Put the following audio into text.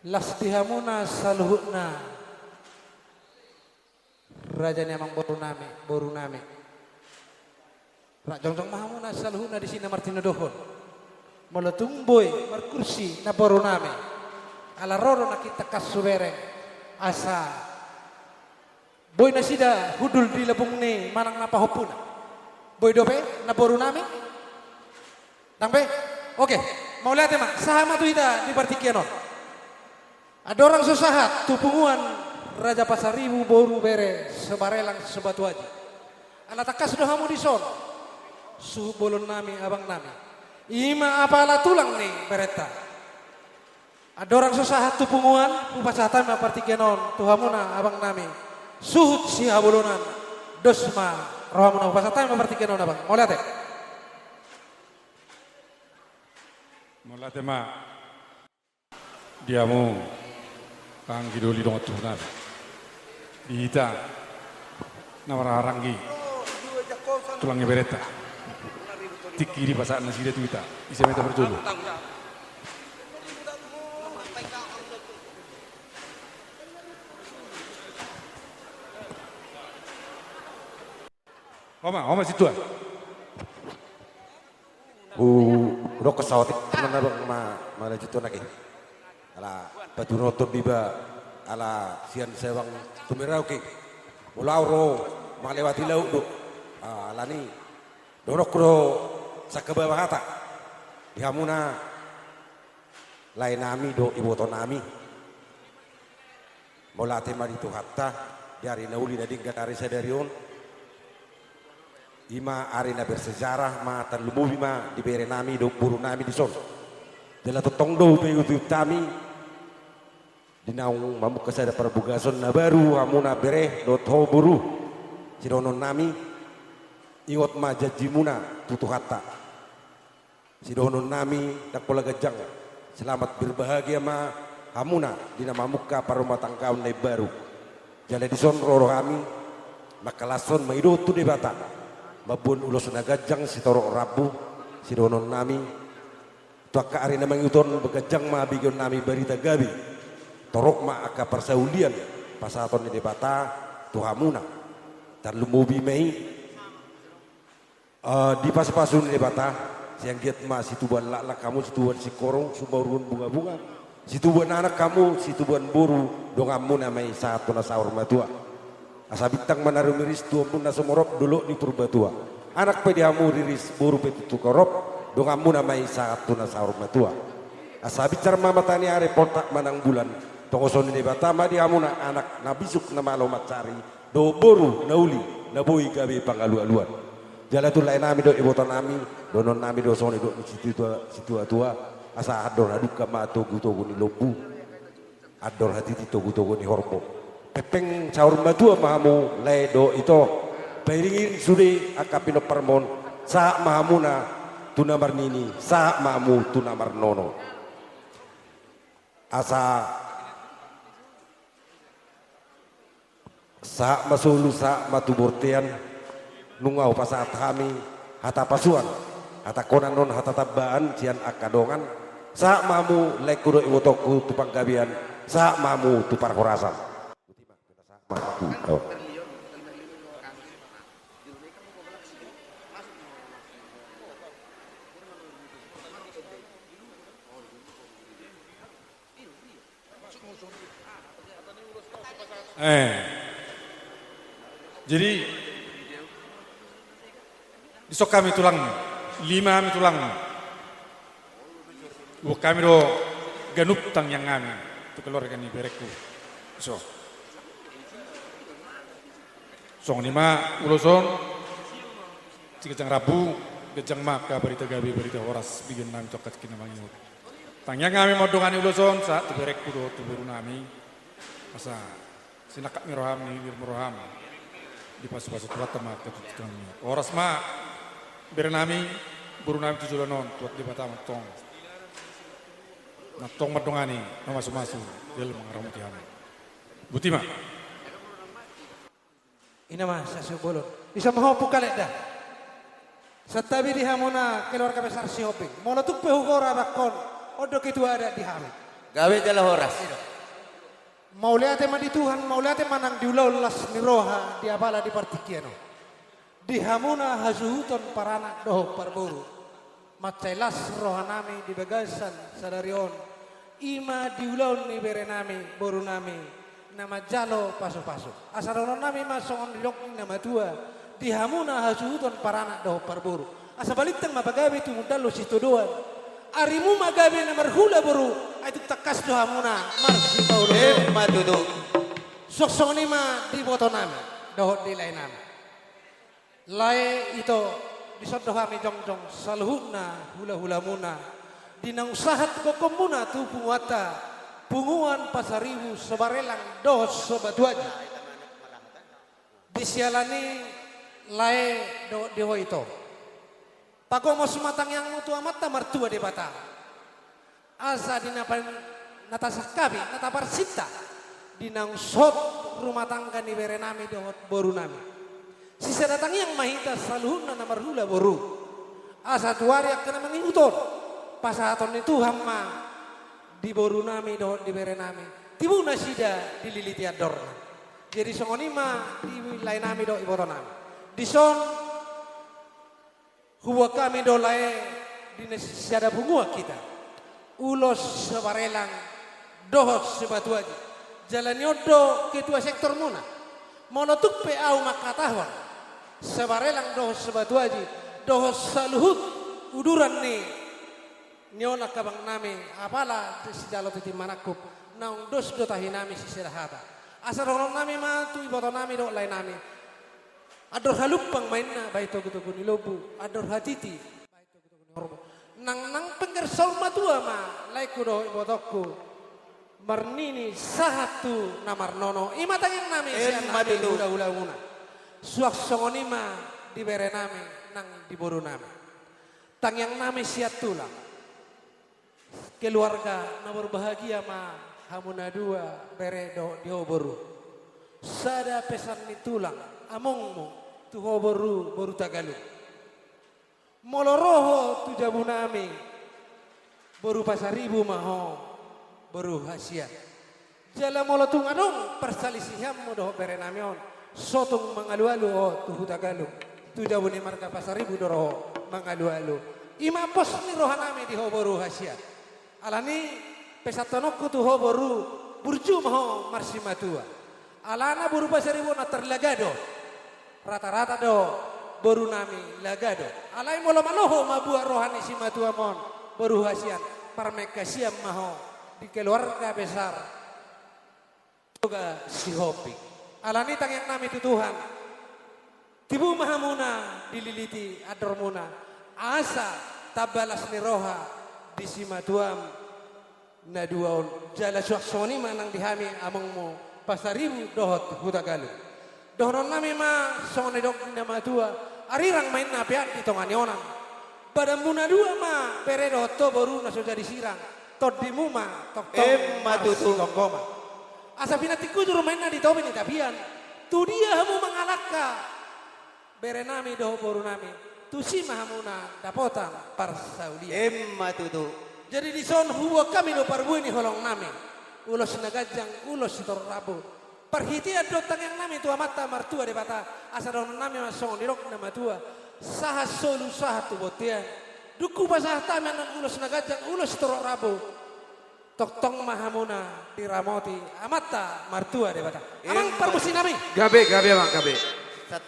Lastihamuna saluhuna raja emang boru nami rak jongjong mahamuna saluhuna di sini martino dohon meletung boy berkursi na boru nami ala roro na kita kasubereng asa boy na sida hudul di lebung ni manang napa hopuna boy dope na boru nami Nangbe, oke, mau lihat ya mak, sama tuh kita di Partikiano. Ada orang susahat, tupunguan Raja Pasaribu boru bere sebarelang sebatu aja. Ala takas sudah kamu di son, suhu bolon nami abang nami. Ima apalah tulang nih bereta. Ada orang susahat tupunguan, upasatan ma Partikiano, tuhamuna abang nami. Suhut si abolonan, dosma rohamuna upasatan ma Partikiano abang. Mau lihat ya? Mula tema diamu kang gidoli dong tuhan diita nawara harangi tulangnya bereta tikiri pasaan nasi dia tuita bisa meta berjulu Oma situ udah kesawat mana bang mana juto lagi ala batu rotor biba ala sian sewang tumirau ki ulauro malewati laut do ala ni dorok ro sakaba hata dihamuna lain nami do iboto nami molate mari tu hatta dari nauli dari dari sadarion ima arena bersejarah ma tan lumubi ma di bere nami do buru nami di son dela to tongdo pe utu tami dinaung mamu kesada perbugason na baru amuna bere do to buru sidono nami iwot ma jajimuna tutu hatta sidono nami dak pola gajang selamat berbahagia ma hamuna dina mamuka parumah tangkaun na baru jale di son roro kami makalason maido tu de bata babun ulos nagajang si toro rabu si donon nami tuaka ari namang uton begajang ma bigon nami barita gabi torok ma aka persaulian pasaton ni debata tuhamuna dan lumubi mei di pas-pasun ni debata siang giat ma si tuban lak kamu si tuban si korong subarun bunga-bunga si tuban anak kamu si tuban buru dongamu namai satu na saur matua asa bintang manarumiris tua pun nasomorop dulu di Purbatua anak pediamu riris buru petitu korop dongamu namai satu nasaur matua asa bicar mama tani are portak manang bulan tongoson ini batama diamuna anak nabisuk nama lomat cari do boru nauli naboi gabe pangalu-aluan jalatul lain nami do ibotan nami donon nami do soni do situ tua asa ador aduka ma togu-togu ni lobu ador hati togu-togu ni horpo pepeng caur madua mahamu ledo itu piringin sudi akapino permon sa mahamuna tunamar nini sa mahamu tunamar nono asa sa masulu sa matubortean nungau pasaat kami hata pasuan hata konan non hata tabbaan cian akadongan sa mahamu lekudo iwotoku tupang gabian sa mahamu tupar horasan jadi besok kami tulang 5 kami tulang kami do ganup tang yang kami itu keluarga ni bereku so song lima uloson si gejang rabu gejang maka berita gabi berita horas bikin nami cokat kina manginut tangnya kami mau dongani uloson saat berek kudo tuburu nami masa sinakak miroham ni miroham di pasu-pasu tuat temat ketutupan horas ma berenami buru nami tujuanon tuat di batang tong nah tong madongani masuk-masuk dia mengarang tiang butima ina mas sa bolon isa mahopo kalet dah satabi di hamuna keluarga besar si hoping molotuk pehugora bakon odo kitu ada di hamid Gawe jala horas. Mau lihat tema di Tuhan, mau lihat tema nang diulau las niroha di abala di partikiano. Di hamuna hazuhuton paranak doh parburu. Macailas rohanami di bagasan sadarion. Ima diulau ni berenami boru nami. Nama jalo paso-paso. Asarono nami masongon dilok nama tua. Di hamuna hazuhuton paranak doh parburu. Asa baliktang mapagabi tu mudalo situ doan. Arimu magabi na marhula boru. Itu takas doh hamuna marsi paulo. Matutu. Soksong ni ma di boto nami. Doh di lain nami. Lai itu disodoh kami jongjong saluhuna hula-hula muna. Dinang usahat kokomuna tu punguata. Punguan pasaribu sebarelang doh sebatuaji. Disialani lai doh dewa itu. Pako mas matang yang mutu amat martua di bata. Asa dinapan natasakabi natapar sita. Dinang sot rumah tangga ni berenami dohot boru nami. Sisa datang yang mahita saluhuna na marhula boru. Asa tuari yang kena mengiuton. Pasaton itu hamma di boru nami dohot di berenami. Tibu nasida dililiti adorna. Jadi songonima di lain nami dohot iboto nami. Dison huwa kami dolai di nasiada bungua kita. Ulos sebarelang dohot sebatuaji. Jalan yodo ketua sektor muna. Monotuk pe au makatahuan. Sebarelang dohot sebatuaji. Dohot saluhut uduran ni. Nyola kabang nami apala si jalo titi manakup. Naung dos do tahinami si serahata. Asal orang nami matu iboto nami do lain nami. Ador halupang mainna baito gitu kuni lobu. Ador hatiti baito gitu kuni horbo. Nang penggersol matua ma laiku do ibotokku. Marnini sahatu namar nono. Ima tanging nami sian nami hula-hula una. Suak songonima dibere nami nang diboru nami. Tangyang nami siat tulang. Keluarga na berbahagia ma hamuna dua bere do dioboru. Sada pesan ni tulang amongmo tu boru tagalu. Moloroho tu jabu nami boru pasaribu maho boru hasiat. Jala molotung anong persalisihan mo doh bere namion. Sotong mangalu-alu o tu tagalu. Tu jabu ni marka pasaribu doroho mangalu-alu. Ima pos ni rohanami di ho boru hasiat. Alani pesatonokku tu ho boru burju maho marsimatua. Alana boru pasaribu na terlagado. Rata-rata do boru nami lagado. Alai molo maloho mabuah rohani si matuamon boru hasiat. Parmekasiam maho di keluarga besar. Juga si hopi. Alani tangyang nami tu Tuhan. Tibu mahamuna dililiti adormuna. Asa tabalas ni roha di si matuam na duaon. Jala suaksoni manang dihami amangmo pasaribu dohot hutagalu. Dohron nami ma sone dok nama tua arirang main na piat di tongani onang. Badam muna dua ma pere doto boru na sudah disirang. Tot di muma tok matutu goma. Asa pinatiku juru main na di tobi ni tapian. Tu dia hamu mengalaka. Bere nami doh boru nami. Tu si mahamuna dapotan parsaulia. matutu. Jadi di son huwa kami do parbu ni holong nami. Ulos nagajang ulos sitor rabu. Perhitian dotang yang nami tua mata martua de bata. Asa don nami masong nirok nama tua. Saha solu saha tu botian. Duku basah taman ulos nagajang ulos sitor rabu. Tok tong mahamuna diramoti amata martua de bata. Amang perbusi nami. Gabe mak gabe.